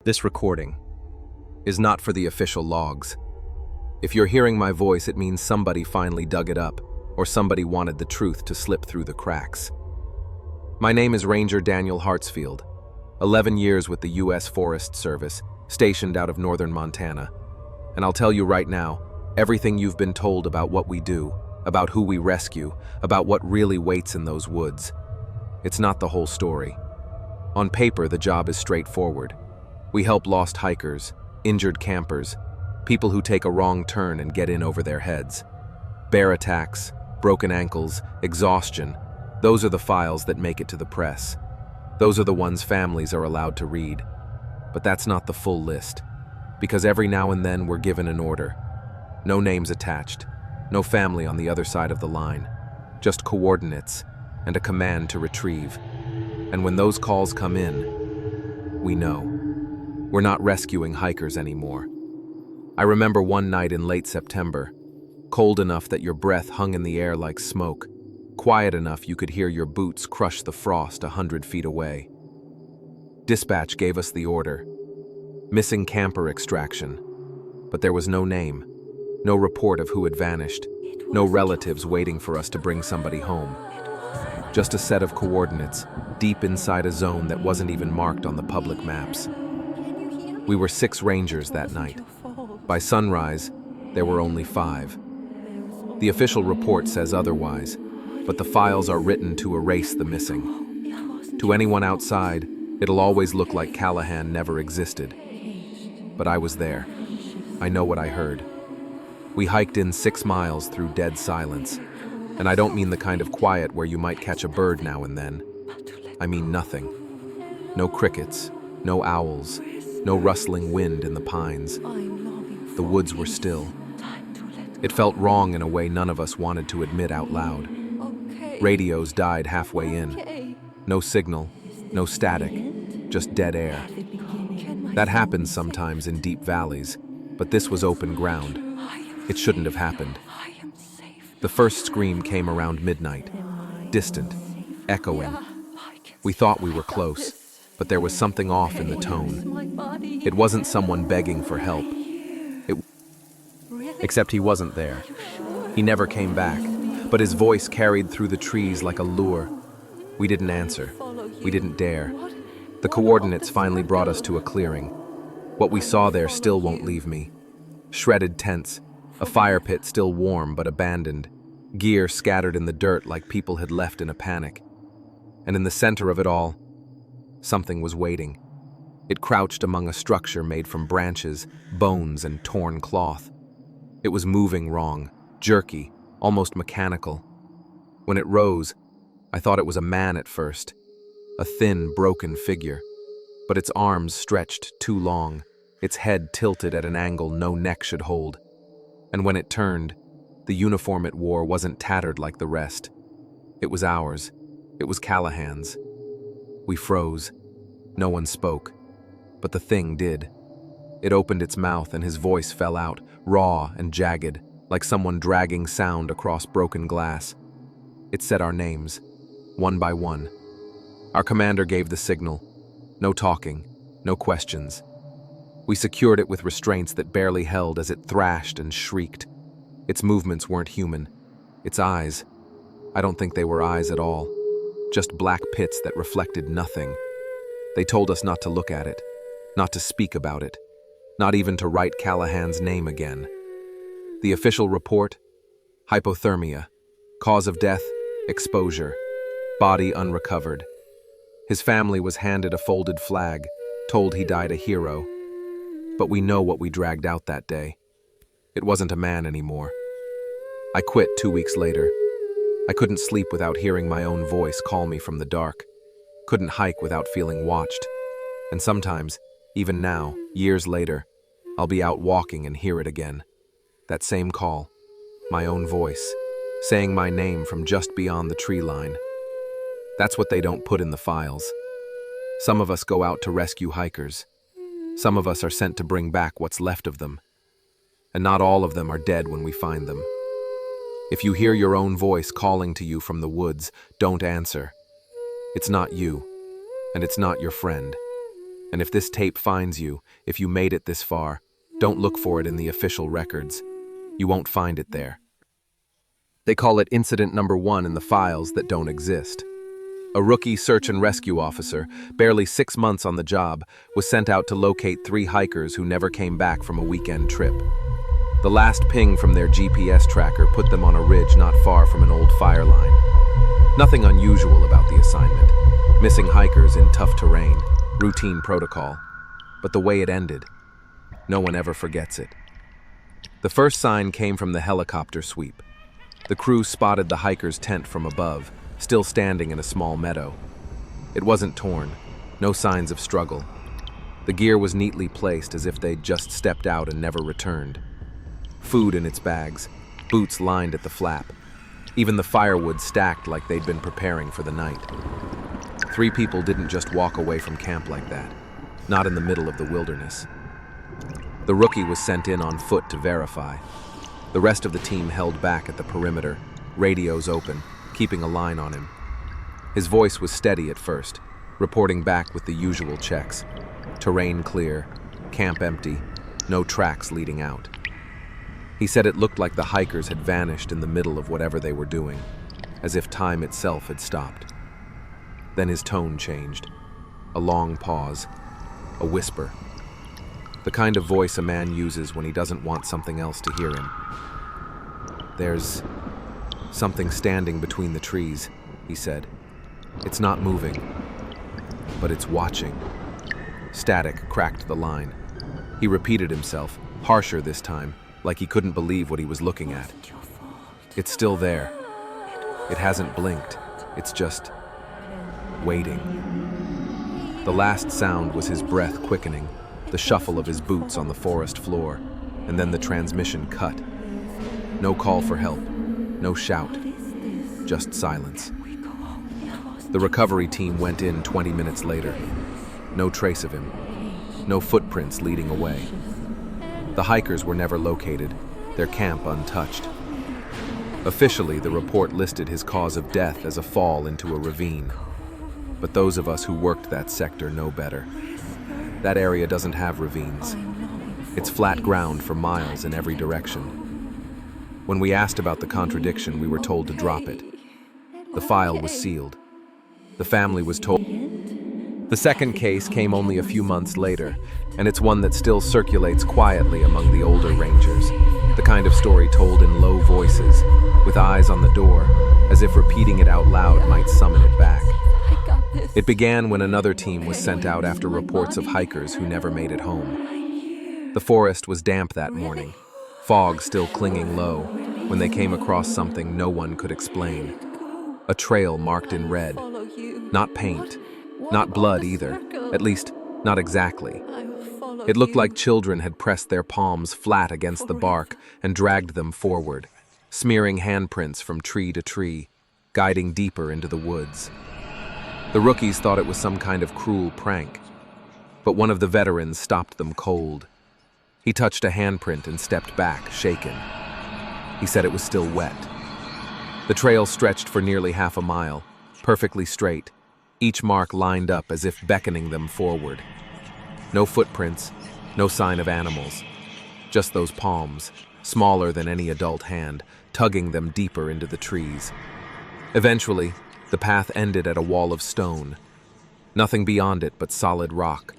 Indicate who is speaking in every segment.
Speaker 1: This recording is not for the official logs. If you're hearing my voice, it means somebody finally dug it up, or somebody wanted the truth to slip through the cracks. My name is Ranger Daniel Hartsfield, 11 years with the U.S. Forest Service, stationed out of northern Montana. And I'll tell you right now, everything you've been told about what we do, about who we rescue, about what really waits in those woods. It's not the whole story. On paper, the job is straightforward. We help lost hikers, injured campers, people who take a wrong turn and get in over their heads. Bear attacks, broken ankles, exhaustion, those are the files that make it to the press. Those are the ones families are allowed to read. But that's not the full list, because every now and then we're given an order. No names attached, no family on the other side of the line, just coordinates and a command to retrieve. And when those calls come in, we know. We're not rescuing hikers anymore. I remember one night in late September, cold enough that your breath hung in the air like smoke, quiet enough you could hear your boots crush the frost 100 feet away. Dispatch gave us the order: missing camper extraction. But there was no name, no report of who had vanished, no relatives waiting for us to bring somebody home. Just a set of coordinates, deep inside a zone that wasn't even marked on the public maps. We were 6 rangers that night. By sunrise, there were only 5. The official report says otherwise, but the files are written to erase the missing. To anyone outside, it'll always look like Callahan never existed. But I was there. I know what I heard. We hiked in 6 miles through dead silence. And I don't mean the kind of quiet where you might catch a bird now and then. I mean nothing. No crickets, no owls, no rustling wind in the pines. The woods were still. It felt wrong in a way none of us wanted to admit out loud. Radios died halfway in. No signal, no static, just dead air. That happens sometimes in deep valleys, but this was open ground. It shouldn't have happened. The first scream came around midnight, distant, echoing. We thought we were close, but there was something off in the tone. It wasn't someone begging for help. Except he wasn't there. He never came back, but his voice carried through the trees like a lure. We didn't answer. We didn't dare. The coordinates finally brought us to a clearing. What we saw there still won't leave me. Shredded tents, a fire pit still warm but abandoned, gear scattered in the dirt like people had left in a panic. And in the center of it all, something was waiting. It crouched among a structure made from branches, bones, and torn cloth. It was moving wrong, jerky, almost mechanical. When it rose, I thought it was a man at first, a thin, broken figure. But its arms stretched too long, its head tilted at an angle no neck should hold. And when it turned, the uniform it wore wasn't tattered like the rest. It was ours. It was Callahan's. We froze. No one spoke. But the thing did. It opened its mouth and his voice fell out, raw and jagged, like someone dragging sound across broken glass. It said our names, one by one. Our commander gave the signal. No talking, no questions. We secured it with restraints that barely held as it thrashed and shrieked. Its movements weren't human. Its eyes, I don't think they were eyes at all. Just black pits that reflected nothing. They told us not to look at it, not to speak about it, not even to write Callahan's name again. The official report: hypothermia. Cause of death: exposure. Body unrecovered. His family was handed a folded flag, told he died a hero. But we know what we dragged out that day. It wasn't a man anymore. I quit 2 weeks later. I couldn't sleep without hearing my own voice call me from the dark. Couldn't hike without feeling watched. And sometimes, even now, years later, I'll be out walking and hear it again. That same call, my own voice, saying my name from just beyond the tree line. That's what they don't put in the files. Some of us go out to rescue hikers. Some of us are sent to bring back what's left of them. And not all of them are dead when we find them. If you hear your own voice calling to you from the woods, don't answer. It's not you, and it's not your friend. And if this tape finds you, if you made it this far, don't look for it in the official records. You won't find it there. They call it incident number 1 in the files that don't exist. A rookie search and rescue officer, barely 6 months on the job, was sent out to locate 3 hikers who never came back from a weekend trip. The last ping from their GPS tracker put them on a ridge not far from an old fire line. Nothing unusual about the assignment. Missing hikers in tough terrain, routine protocol. But the way it ended, no one ever forgets it. The first sign came from the helicopter sweep. The crew spotted the hiker's tent from above, still standing in a small meadow. It wasn't torn, no signs of struggle. The gear was neatly placed as if they'd just stepped out and never returned. Food in its bags, boots lined at the flap. Even the firewood stacked like they'd been preparing for the night. 3 people didn't just walk away from camp like that, not in the middle of the wilderness. The rookie was sent in on foot to verify. The rest of the team held back at the perimeter, radios open, keeping a line on him. His voice was steady at first, reporting back with the usual checks. Terrain clear, camp empty, no tracks leading out. He said it looked like the hikers had vanished in the middle of whatever they were doing, as if time itself had stopped. Then his tone changed. A long pause, a whisper. The kind of voice a man uses when he doesn't want something else to hear him. "There's something standing between the trees," he said. "It's not moving, but it's watching." Static cracked the line. He repeated himself, harsher this time, like he couldn't believe what he was looking at. "It's still there. It hasn't blinked. It's just waiting." The last sound was his breath quickening, the shuffle of his boots on the forest floor, and then the transmission cut. No call for help, no shout, just silence. The recovery team went in 20 minutes later. No trace of him, no footprints leading away. The hikers were never located, their camp untouched. Officially, the report listed his cause of death as a fall into a ravine. But those of us who worked that sector know better. That area doesn't have ravines. It's flat ground for miles in every direction. When we asked about the contradiction, we were told to drop it. The file was sealed. The family was told. The second case came only a few months later, and it's one that still circulates quietly among the older rangers. The kind of story told in low voices, with eyes on the door, as if repeating it out loud might summon it back. It began when another team was sent out after reports of hikers who never made it home. The forest was damp that morning, fog still clinging low, when they came across something no one could explain. A trail marked in red. Not paint, not blood either, at least not exactly. It looked like children had pressed their palms flat against the bark and dragged them forward, smearing handprints from tree to tree, guiding deeper into the woods. The rookies thought it was some kind of cruel prank, but one of the veterans stopped them cold. He touched a handprint and stepped back, shaken. He said it was still wet. The trail stretched for nearly half a mile, perfectly straight, each mark lined up as if beckoning them forward. No footprints, no sign of animals, just those palms, smaller than any adult hand, tugging them deeper into the trees. Eventually, the path ended at a wall of stone. Nothing beyond it but solid rock.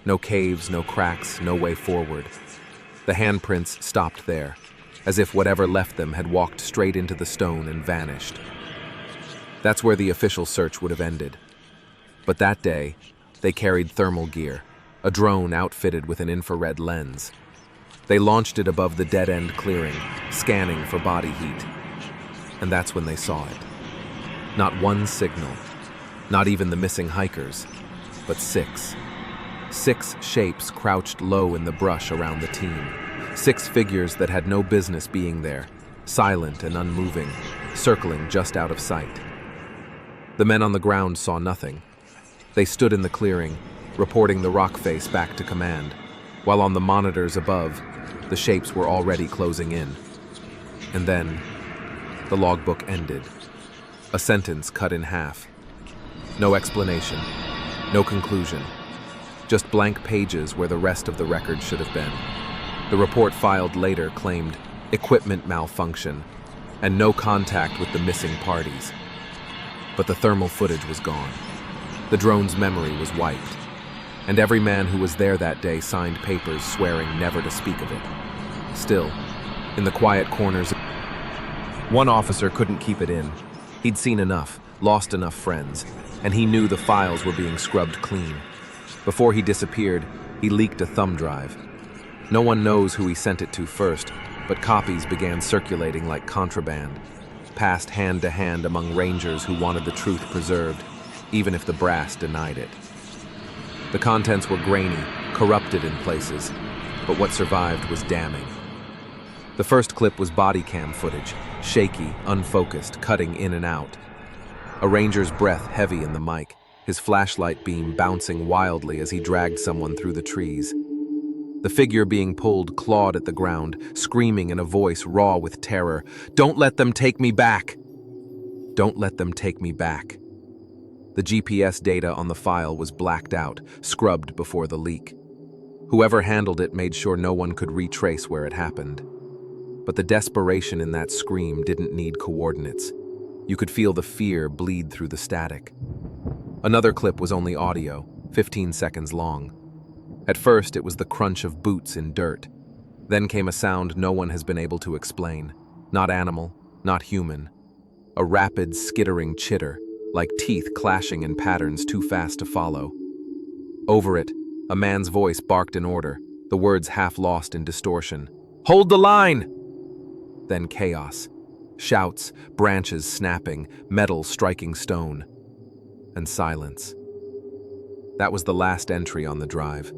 Speaker 1: No caves, no cracks, no way forward. The handprints stopped there, as if whatever left them had walked straight into the stone and vanished. That's where the official search would have ended. But that day, they carried thermal gear, a drone outfitted with an infrared lens. They launched it above the dead-end clearing, scanning for body heat. And that's when they saw it. Not one signal, not even the missing hikers, but 6. 6 shapes crouched low in the brush around the team. 6 figures that had no business being there, silent and unmoving, circling just out of sight. The men on the ground saw nothing. They stood in the clearing, reporting the rock face back to command, while on the monitors above, the shapes were already closing in. And then, the logbook ended. A sentence cut in half. No explanation, no conclusion, just blank pages where the rest of the record should have been. The report filed later claimed equipment malfunction and no contact with the missing parties. But the thermal footage was gone. The drone's memory was wiped, and every man who was there that day signed papers swearing never to speak of it. Still, in the quiet corners, one officer couldn't keep it in. He'd seen enough, lost enough friends, and he knew the files were being scrubbed clean. Before he disappeared, he leaked a thumb drive. No one knows who he sent it to first, but copies began circulating like contraband, passed hand to hand among rangers who wanted the truth preserved, even if the brass denied it. The contents were grainy, corrupted in places, but what survived was damning. The first clip was body cam footage, shaky, unfocused, cutting in and out. A ranger's breath heavy in the mic, his flashlight beam bouncing wildly as he dragged someone through the trees. The figure being pulled clawed at the ground, screaming in a voice raw with terror, "Don't let them take me back! Don't let them take me back!" The GPS data on the file was blacked out, scrubbed before the leak. Whoever handled it made sure no one could retrace where it happened. But the desperation in that scream didn't need coordinates. You could feel the fear bleed through the static. Another clip was only audio, 15 seconds long. At first, it was the crunch of boots in dirt. Then came a sound no one has been able to explain. Not animal, not human. A rapid, skittering chitter, like teeth clashing in patterns too fast to follow. Over it, a man's voice barked an order, the words half lost in distortion. "Hold the line!" Then chaos. Shouts, branches snapping, metal striking stone. And silence. That was the last entry on the drive.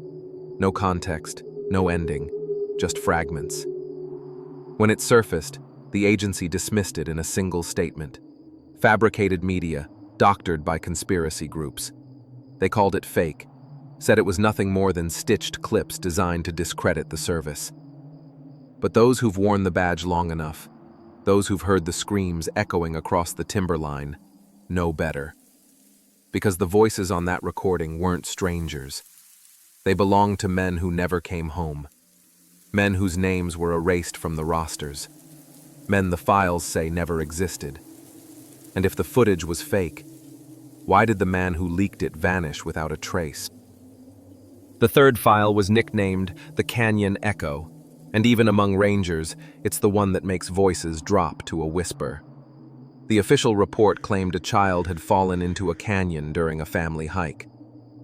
Speaker 1: No context, no ending, just fragments. When it surfaced, the agency dismissed it in a single statement. Fabricated media, doctored by conspiracy groups. They called it fake, said it was nothing more than stitched clips designed to discredit the service. But those who've worn the badge long enough, those who've heard the screams echoing across the timberline, know better. Because the voices on that recording weren't strangers. They belonged to men who never came home. Men whose names were erased from the rosters. Men the files say never existed. And if the footage was fake, why did the man who leaked it vanish without a trace? The third file was nicknamed the Canyon Echo, and even among rangers, it's the one that makes voices drop to a whisper. The official report claimed a child had fallen into a canyon during a family hike.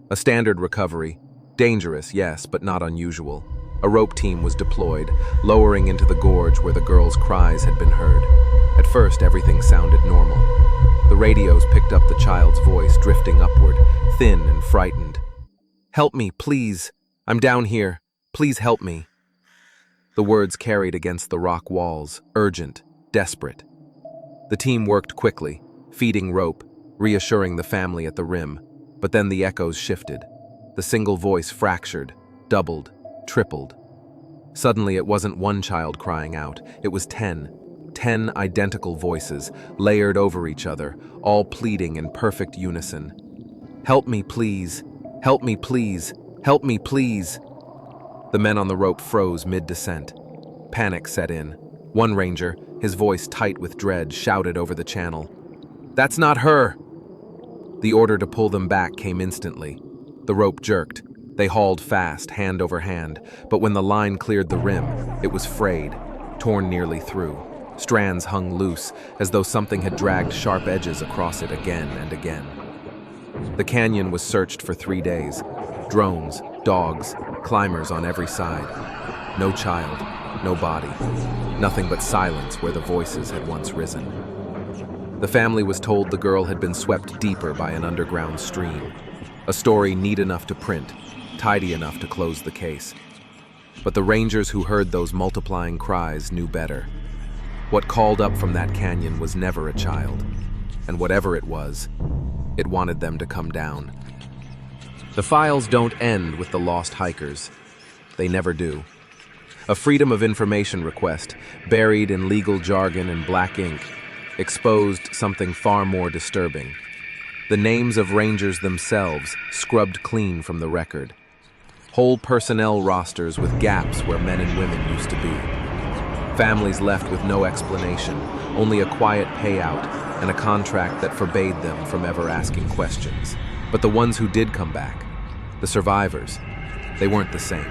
Speaker 1: A standard recovery, dangerous, yes, but not unusual. A rope team was deployed, lowering into the gorge where the girl's cries had been heard. At first, everything sounded normal. The radios picked up the child's voice drifting upward, thin and frightened. "Help me, please. I'm down here. Please help me." The words carried against the rock walls, urgent, desperate. The team worked quickly, feeding rope, reassuring the family at the rim, but then the echoes shifted. The single voice fractured, doubled, tripled. Suddenly it wasn't one child crying out, it was 10 identical voices, layered over each other, all pleading in perfect unison. "Help me, please! Help me, please! Help me, please!" The men on the rope froze mid-descent. Panic set in. One ranger, his voice tight with dread, shouted over the channel, "That's not her!" The order to pull them back came instantly. The rope jerked. They hauled fast, hand over hand, but when the line cleared the rim, it was frayed, torn nearly through. Strands hung loose, as though something had dragged sharp edges across it again and again. The canyon was searched for 3 days. Drones, dogs, climbers on every side. No child, no body. Nothing but silence where the voices had once risen. The family was told the girl had been swept deeper by an underground stream. A story neat enough to print, tidy enough to close the case. But the rangers who heard those multiplying cries knew better. What called up from that canyon was never a child, and whatever it was, it wanted them to come down. The files don't end with the lost hikers. They never do. A Freedom of Information request, buried in legal jargon and black ink, exposed something far more disturbing. The names of rangers themselves scrubbed clean from the record. Whole personnel rosters with gaps where men and women used to be. Families left with no explanation, only a quiet payout and a contract that forbade them from ever asking questions. But the ones who did come back, the survivors, they weren't the same.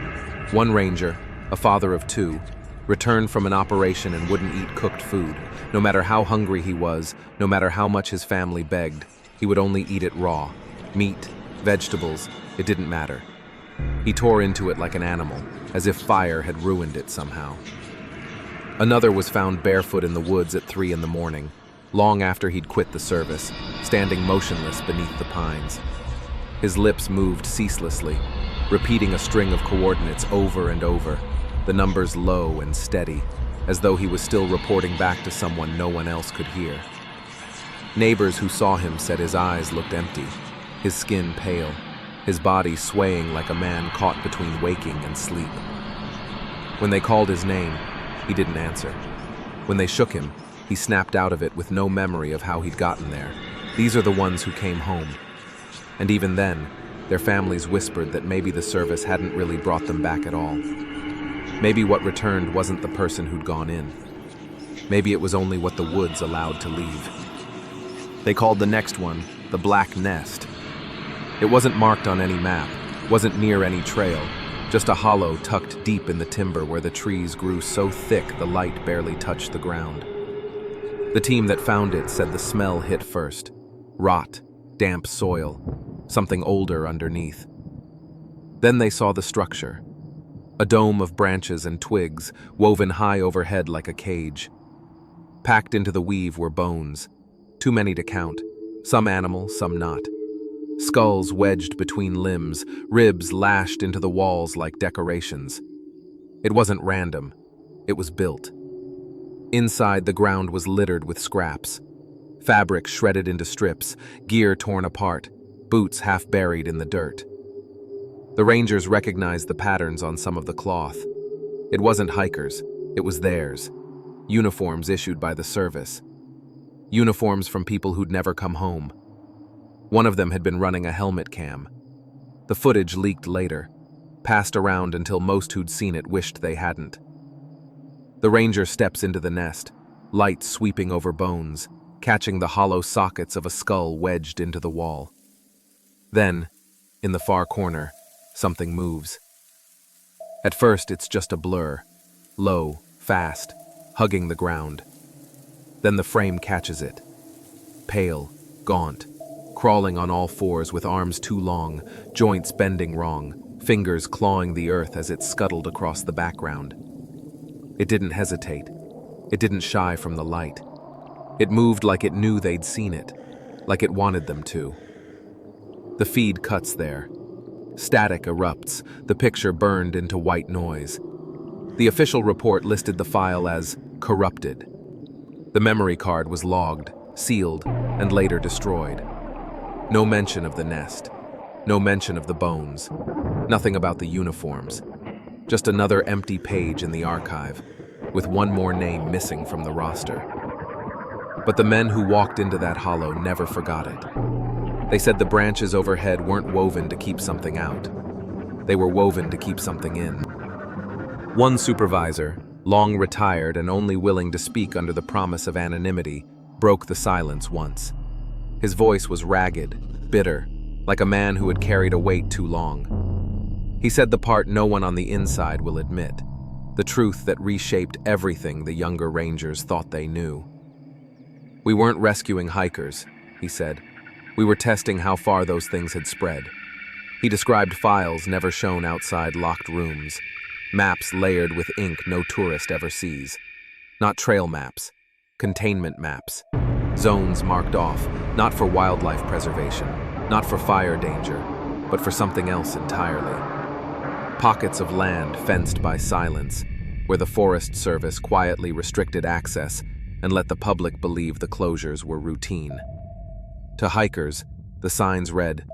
Speaker 1: One ranger, a father of two, returned from an operation and wouldn't eat cooked food. No matter how hungry he was, no matter how much his family begged, he would only eat it raw. Meat, vegetables, it didn't matter. He tore into it like an animal, as if fire had ruined it somehow. Another was found barefoot in the woods at 3 in the morning, long after he'd quit the service, standing motionless beneath the pines. His lips moved ceaselessly, repeating a string of coordinates over and over, the numbers low and steady, as though he was still reporting back to someone no one else could hear. Neighbors who saw him said his eyes looked empty, his skin pale, his body swaying like a man caught between waking and sleep. When they called his name, he didn't answer. When they shook him, he snapped out of it with no memory of how he'd gotten there. These are the ones who came home. And even then, their families whispered that maybe the service hadn't really brought them back at all. Maybe what returned wasn't the person who'd gone in. Maybe it was only what the woods allowed to leave. They called the next one the Black Nest. It wasn't marked on any map, wasn't near any trail, just a hollow tucked deep in the timber where the trees grew so thick the light barely touched the ground. The team that found it said the smell hit first. Rot, damp soil, something older underneath. Then they saw the structure. A dome of branches and twigs, woven high overhead like a cage. Packed into the weave were bones, too many to count, some animal, some not. Skulls wedged between limbs, ribs lashed into the walls like decorations. It wasn't random, it was built. Inside, the ground was littered with scraps. Fabric shredded into strips, gear torn apart, boots half buried in the dirt. The rangers recognized the patterns on some of the cloth. It wasn't hikers, it was theirs. Uniforms issued by the service. Uniforms from people who'd never come home. One of them had been running a helmet cam. The footage leaked later, passed around until most who'd seen it wished they hadn't. The ranger steps into the nest, light sweeping over bones, catching the hollow sockets of a skull wedged into the wall. Then, in the far corner, something moves. At first, it's just a blur, low, fast, hugging the ground. Then the frame catches it. Pale, gaunt, crawling on all fours with arms too long, joints bending wrong, fingers clawing the earth as it scuttled across the background. It didn't hesitate. It didn't shy from the light. It moved like it knew they'd seen it, like it wanted them to. The feed cuts there. Static erupts, the picture burned into white noise. The official report listed the file as corrupted. The memory card was logged, sealed, and later destroyed. No mention of the nest. No mention of the bones. Nothing about the uniforms. Just another empty page in the archive, with one more name missing from the roster. But the men who walked into that hollow never forgot it. They said the branches overhead weren't woven to keep something out. They were woven to keep something in. One supervisor, long retired and only willing to speak under the promise of anonymity, broke the silence once. His voice was ragged, bitter, like a man who had carried a weight too long. He said the part no one on the inside will admit, the truth that reshaped everything the younger rangers thought they knew. We weren't rescuing hikers, he said. We were testing how far those things had spread. He described files never shown outside locked rooms, maps layered with ink no tourist ever sees. Not trail maps, containment maps. Zones marked off, not for wildlife preservation, not for fire danger, but for something else entirely. Pockets of land fenced by silence, where the Forest Service quietly restricted access and let the public believe the closures were routine. To hikers, the signs read,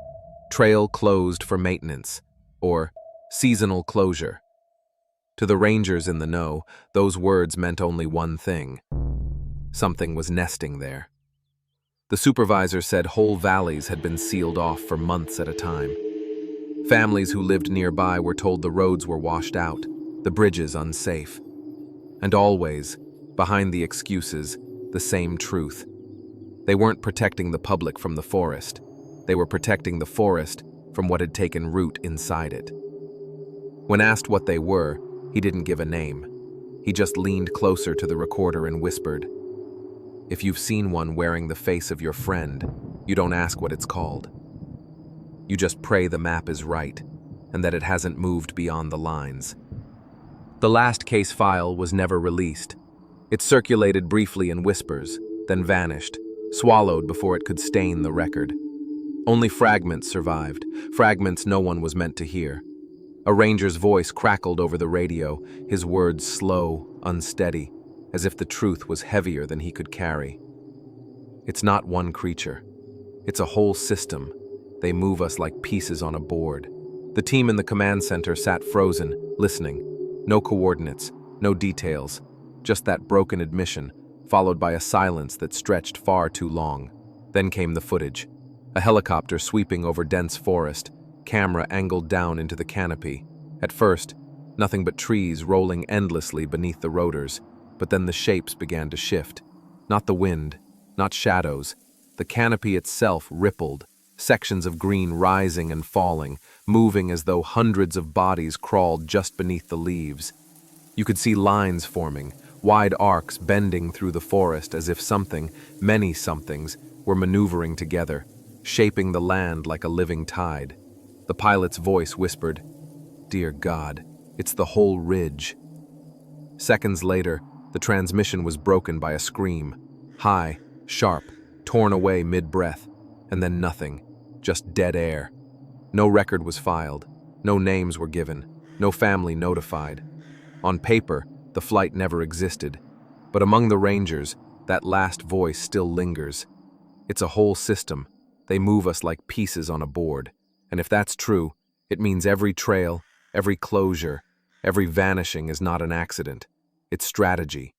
Speaker 1: "Trail closed for maintenance," or "Seasonal closure." To the rangers in the know, those words meant only one thing. Something was nesting there. The supervisor said whole valleys had been sealed off for months at a time. Families who lived nearby were told the roads were washed out, the bridges unsafe. And always, behind the excuses, the same truth. They weren't protecting the public from the forest. They were protecting the forest from what had taken root inside it. When asked what they were, he didn't give a name. He just leaned closer to the recorder and whispered, "If you've seen one wearing the face of your friend, you don't ask what it's called. You just pray the map is right, and that it hasn't moved beyond the lines." The last case file was never released. It circulated briefly in whispers, then vanished, swallowed before it could stain the record. Only fragments survived, fragments no one was meant to hear. A ranger's voice crackled over the radio, his words slow, unsteady, as if the truth was heavier than he could carry. "It's not one creature. It's a whole system. They move us like pieces on a board." The team in the command center sat frozen, listening. No coordinates, no details, just that broken admission, followed by a silence that stretched far too long. Then came the footage. A helicopter sweeping over dense forest, camera angled down into the canopy. At first, nothing but trees rolling endlessly beneath the rotors, but then the shapes began to shift. Not the wind, not shadows. The canopy itself rippled, sections of green rising and falling, moving as though hundreds of bodies crawled just beneath the leaves. You could see lines forming, wide arcs bending through the forest as if something, many somethings, were maneuvering together, shaping the land like a living tide. The pilot's voice whispered, "Dear God, it's the whole ridge." Seconds later, the transmission was broken by a scream, high, sharp, torn away mid-breath, and then nothing, just dead air. No record was filed, no names were given, no family notified. On paper, the flight never existed, but among the rangers, that last voice still lingers. It's a whole system. They move us like pieces on a board. And if that's true, it means every trail, every closure, every vanishing is not an accident. It's strategy.